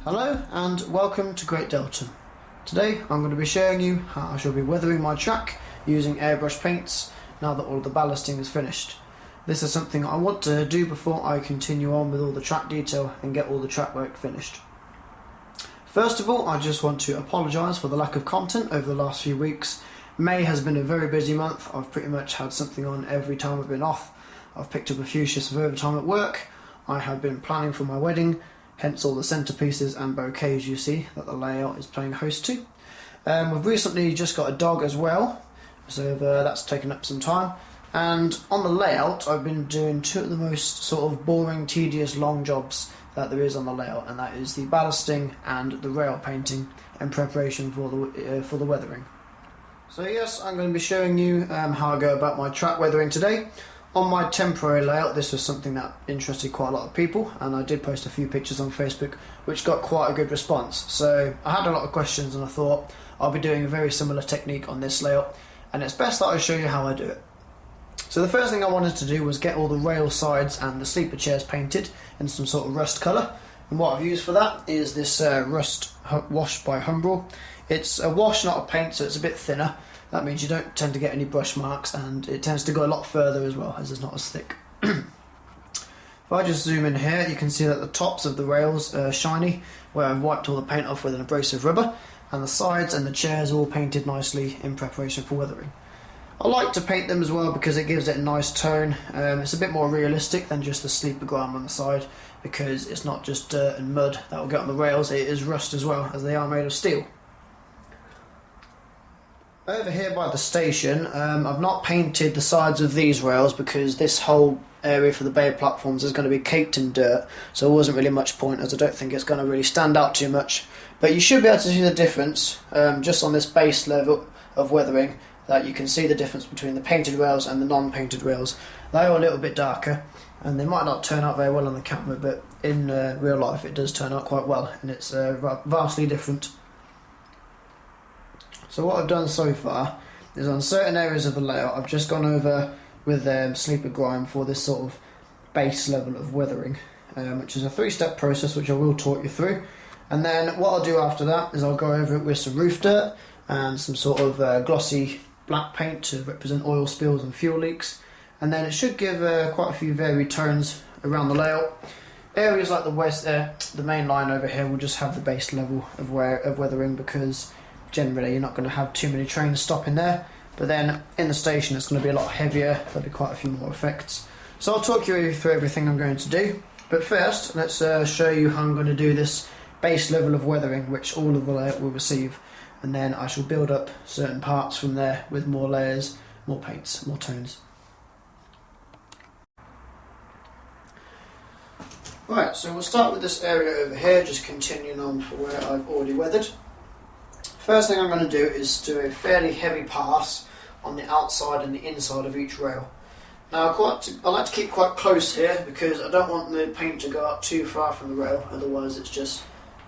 Hello and welcome to Great Deltan. Today I'm going to be showing you how I shall be weathering my track using airbrush paints now that all of the ballasting is finished. This is something I want to do before I continue on with all the track detail and get all the track work finished. First of all, I just want to apologise for the lack of content over the last few weeks. May has been a very busy month. I've pretty much had something on every time I've been off. I've picked up a few shifts of overtime at work. I have been planning for my wedding, hence all the centerpieces and bouquets you see that the layout is playing host to. We've recently just got a dog as well, so that's taken up some time. And on the layout, I've been doing two of the most sort of boring, tedious, long jobs that there is on the layout, and that is the ballasting and the rail painting in preparation for the weathering. So yes, I'm going to be showing you how I go about my track weathering today. On my temporary layout, this was something that interested quite a lot of people, and I did post a few pictures on Facebook which got quite a good response. So I had a lot of questions and I thought I'll be doing a very similar technique on this layout, and it's best that I show you how I do it. So the first thing I wanted to do was get all the rail sides and the sleeper chairs painted in some sort of rust colour, and what I've used for that is this rust wash by Humbrol. It's a wash, not a paint, so it's a bit thinner. That means you don't tend to get any brush marks, and it tends to go a lot further as well, as it's not as thick. If I just zoom in here, you can see that the tops of the rails are shiny, where I've wiped all the paint off with an abrasive rubber, and the sides and the chairs are all painted nicely in preparation for weathering. I like to paint them as well because it gives it a nice tone. It's a bit more realistic than just the sleeper grime on the side, because it's not just dirt and mud that will get on the rails, it is rust as well, as they are made of steel. Over here by the station, I've not painted the sides of these rails because this whole area for the bay platforms is going to be caked in dirt, so there wasn't really much point, as I don't think it's going to really stand out too much. But you should be able to see the difference just on this base level of weathering, that you can see the difference between the painted rails and the non-painted rails. They are a little bit darker, and they might not turn out very well on the camera, but in real life it does turn out quite well, and it's vastly different. So what I've done so far is on certain areas of the layout I've just gone over with sleeper grime for this sort of base level of weathering, which is a 3-step process which I will talk you through. And then what I'll do after that is I'll go over it with some roof dirt and some sort of glossy black paint to represent oil spills and fuel leaks, and then it should give quite a few varied tones around the layout. Areas like the main line over here will just have the base level of weathering, because generally you're not going to have too many trains stopping there, but then in the station it's going to be a lot heavier, there'll be quite a few more effects. So I'll talk you through everything I'm going to do, but first let's show you how I'm going to do this base level of weathering, which all of the layout will receive, and then I shall build up certain parts from there with more layers, more paints, more tones. Right, so we'll start with this area over here, just continuing on for where I've already weathered. First thing I'm going to do is do a fairly heavy pass on the outside and the inside of each rail. Now I like to keep quite close here because I don't want the paint to go out too far from the rail, otherwise it's just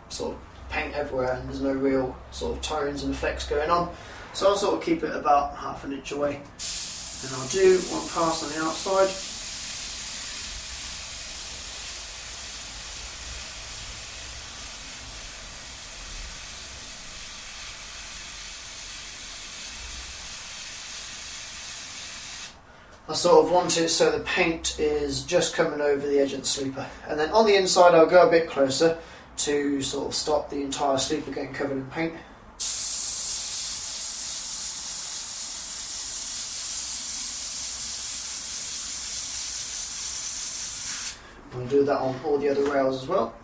sort of paint everywhere and there's no real sort of tones and effects going on. So I'll sort of keep it about half an inch away, and I'll do one pass on the outside. I sort of want it so the paint is just coming over the edge of the sleeper, and then on the inside I'll go a bit closer to sort of stop the entire sleeper getting covered in paint. I'll do that on all the other rails as well.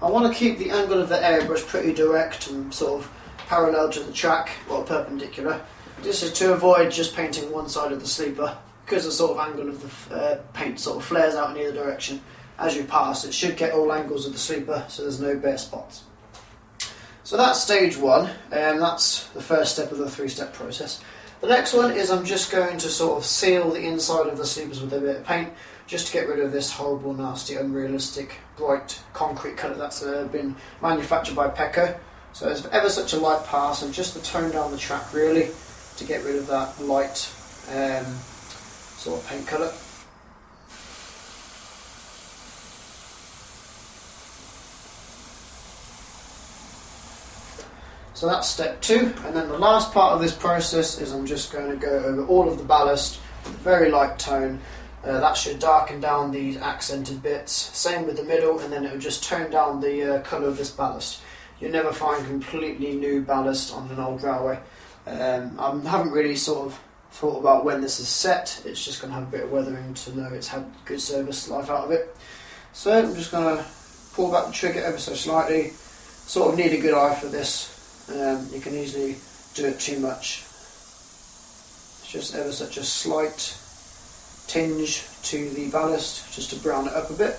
I want to keep the angle of the airbrush pretty direct and sort of parallel to the track, or perpendicular. This is to avoid just painting one side of the sleeper, because the sort of angle of the paint sort of flares out in either direction. As you pass, it should get all angles of the sleeper, so there's no bare spots. So that's stage one, and that's the first step of the 3-step process. The next one is I'm just going to sort of seal the inside of the sleepers with a bit of paint, just to get rid of this horrible, nasty, unrealistic, bright concrete colour that's been manufactured by Pecco. So it's ever such a light pass, and just to tone down the track really, to get rid of that light sort of paint colour. So that's step 2, and then the last part of this process is I'm just going to go over all of the ballast with a very light tone. That should darken down these accented bits. Same with the middle, and then it will just tone down the colour of this ballast. You'll never find completely new ballast on an old railway. I haven't really sort of thought about when this is set. It's just going to have a bit of weathering to know it's had good service life out of it. So I'm just going to pull back the trigger ever so slightly. Sort of need a good eye for this. You can easily do it too much. It's just ever such a slight tinge to the ballast, just to brown it up a bit.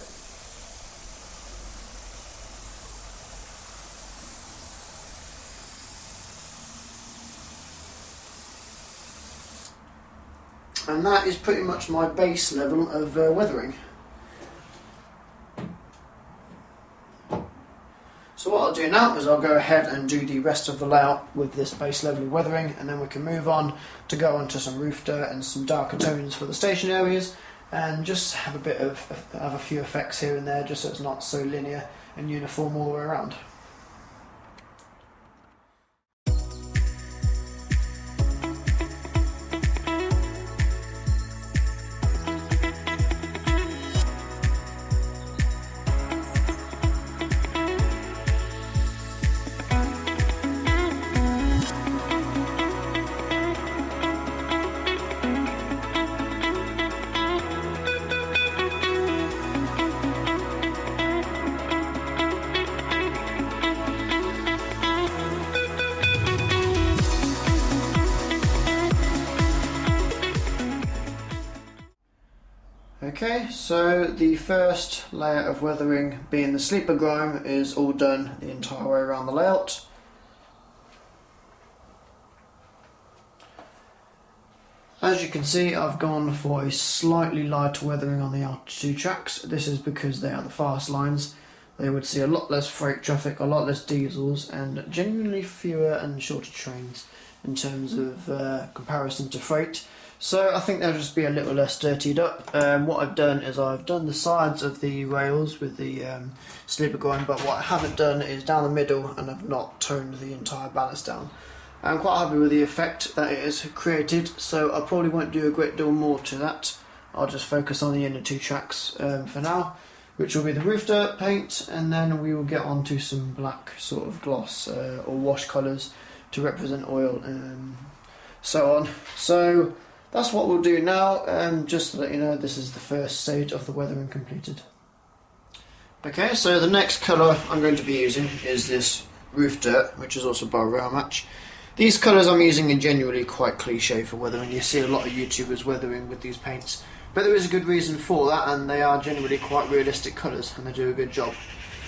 And that is pretty much my base level of weathering. So what I'll do now is I'll go ahead and do the rest of the layout with this base level of weathering, and then we can move on to go onto some roof dirt and some darker tones for the station areas, and just have a few effects here and there, just so it's not so linear and uniform all the way around. Okay, so the first layer of weathering, being the sleeper grime, is all done the entire way around the layout. As you can see, I've gone for a slightly lighter weathering on the outer 2 tracks. This is because they are the fast lines. They would see a lot less freight traffic, a lot less diesels, and genuinely fewer and shorter trains in terms of comparison to freight. So I think they'll just be a little less dirtied up. What I've done is I've done the sides of the rails with the sleeper grime, but what I haven't done is down the middle, and I've not toned the entire ballast down. I'm quite happy with the effect that it has created, so I probably won't do a great deal more to that. I'll just focus on the inner 2 tracks for now, which will be the roof dirt paint, and then we will get on to some black sort of gloss or wash colours to represent oil and so on. So that's what we'll do now, just to let you know this is the first stage of the weathering completed. Okay, so the next colour I'm going to be using is this roof dirt, which is also by Rail Match. These colours I'm using are genuinely quite cliche for weathering. You see a lot of YouTubers weathering with these paints, but there is a good reason for that, and they are generally quite realistic colours and they do a good job.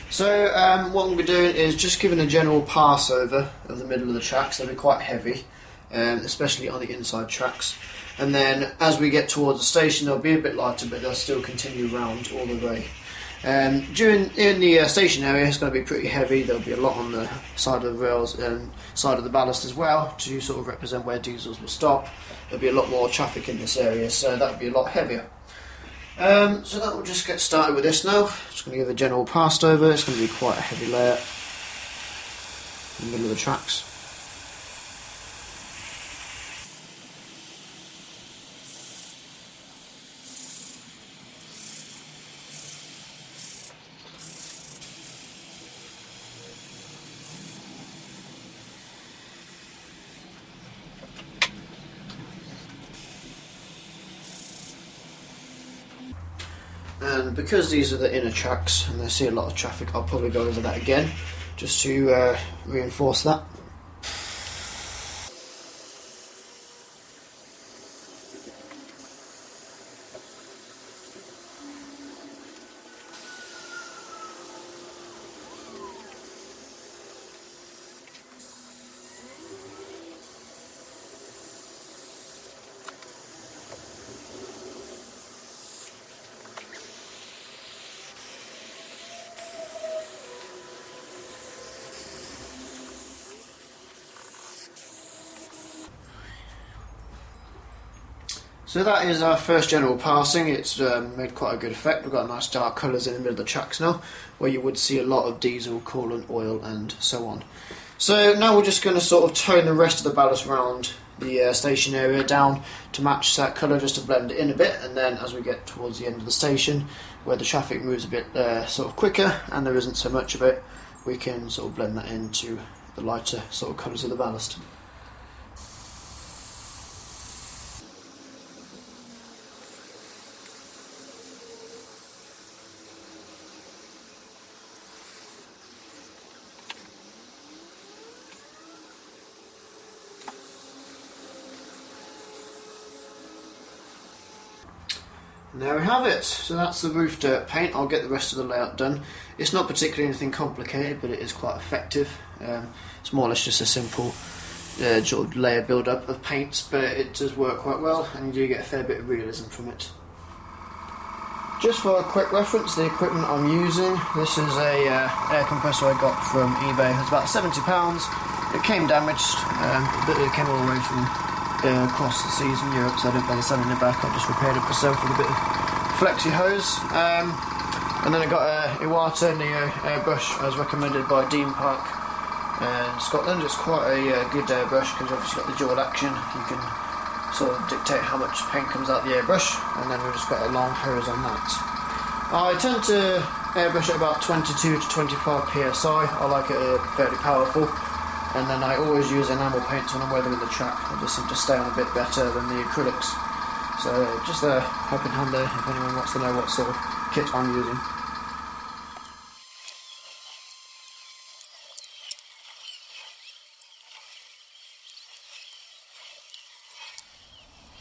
So what we'll be doing is just giving a general pass over of the middle of the tracks. They'll be quite heavy, especially on the inside tracks. And then as we get towards the station, they'll be a bit lighter, but they'll still continue round all the way. In the station area, it's going to be pretty heavy. There'll be a lot on the side of the rails and side of the ballast as well, to sort of represent where diesels will stop. There'll be a lot more traffic in this area, so that'll be a lot heavier. So that will just get started with this now. Just going to give a general pass over. It's going to be quite a heavy layer in the middle of the tracks. And because these are the inner tracks and they see a lot of traffic, I'll probably go over that again just to reinforce that. So that is our first general passing. It's made quite a good effect. We've got nice dark colours in the middle of the tracks now, where you would see a lot of diesel, coolant, oil and so on. So now we're just going to sort of tone the rest of the ballast around the station area down to match that colour, just to blend it in a bit, and then as we get towards the end of the station where the traffic moves a bit sort of quicker and there isn't so much of it, we can sort of blend that into the lighter sort of colours of the ballast. And there we have it. So that's the roof dirt paint. I'll get the rest of the layout done. It's not particularly anything complicated, but it is quite effective. It's more or less just a simple sort of layer build up of paints, but it does work quite well and you do get a fair bit of realism from it. Just for a quick reference, the equipment I'm using, this is a air compressor I got from eBay. It's about £70. It came damaged, but it came all the way from across the seas in Europe, so I didn't bother sending it back. I just repaired it myself with a bit of flexi hose. And then I got a Iwata Neo airbrush as recommended by Dean Park in Scotland. It's quite a good airbrush because you've obviously got the dual action. You can sort of dictate how much paint comes out the airbrush, and then we've just got a long hose on that. I tend to airbrush at about 22 to 25 psi. I like it fairly powerful. And then I always use enamel paints when I'm weathering the track. They just seem to stay on a bit better than the acrylics. So just a helping hand there if anyone wants to know what sort of kit I'm using.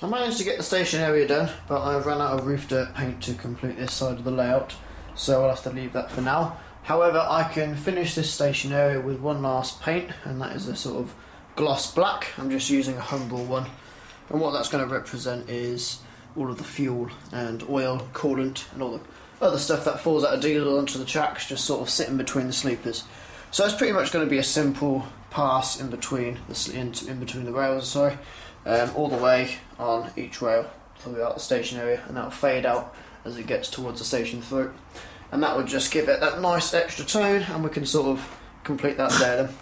I managed to get the station area done, but I've run out of roof dirt paint to complete this side of the layout, so I'll have to leave that for now. However, I can finish this station area with one last paint, and that is a sort of gloss black. I'm just using a humble one, and what that's going to represent is all of the fuel and oil, coolant and all the other stuff that falls out of diesel onto the tracks, just sort of sitting between the sleepers. So it's pretty much going to be a simple pass in between the rails, all the way on each rail throughout the station area, and that will fade out as it gets towards the station throat. And that would just give it that nice extra tone, and we can sort of complete that there then.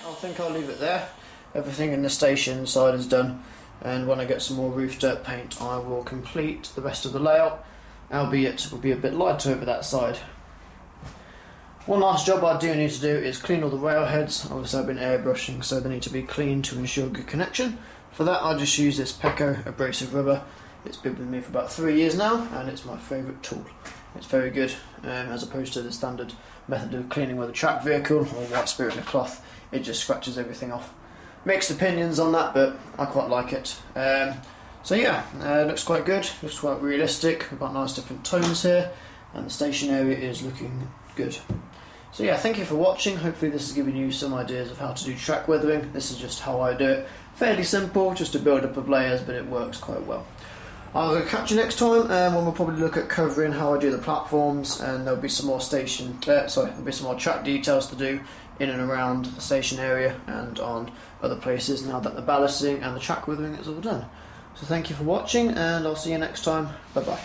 I think I'll leave it there. Everything in the station side is done, and when I get some more roof dirt paint I will complete the rest of the layout, albeit it will be a bit lighter over that side. One last job I do need to do is clean all the rail heads. Obviously I've been airbrushing, so they need to be cleaned to ensure good connection. For that I just use this Pecco abrasive rubber. It's been with me for about 3 years now, and it's my favourite tool. It's very good, as opposed to the standard method of cleaning with a track vehicle or white spirit in a cloth. It just scratches everything off. Mixed opinions on that, but I quite like it. So yeah, looks quite good, looks quite realistic. We've got nice different tones here, and the station area is looking good. So yeah, thank you for watching. Hopefully this has given you some ideas of how to do track weathering. This is just how I do it. Fairly simple, just a build up of layers, but it works quite well. I'll catch you next time when we'll probably look at covering how I do the platforms, and there'll be some more there'll be some more track details to do in and around the station area and on other places now that the ballasting and the track weathering is all done. So thank you for watching, and I'll see you next time. Bye bye.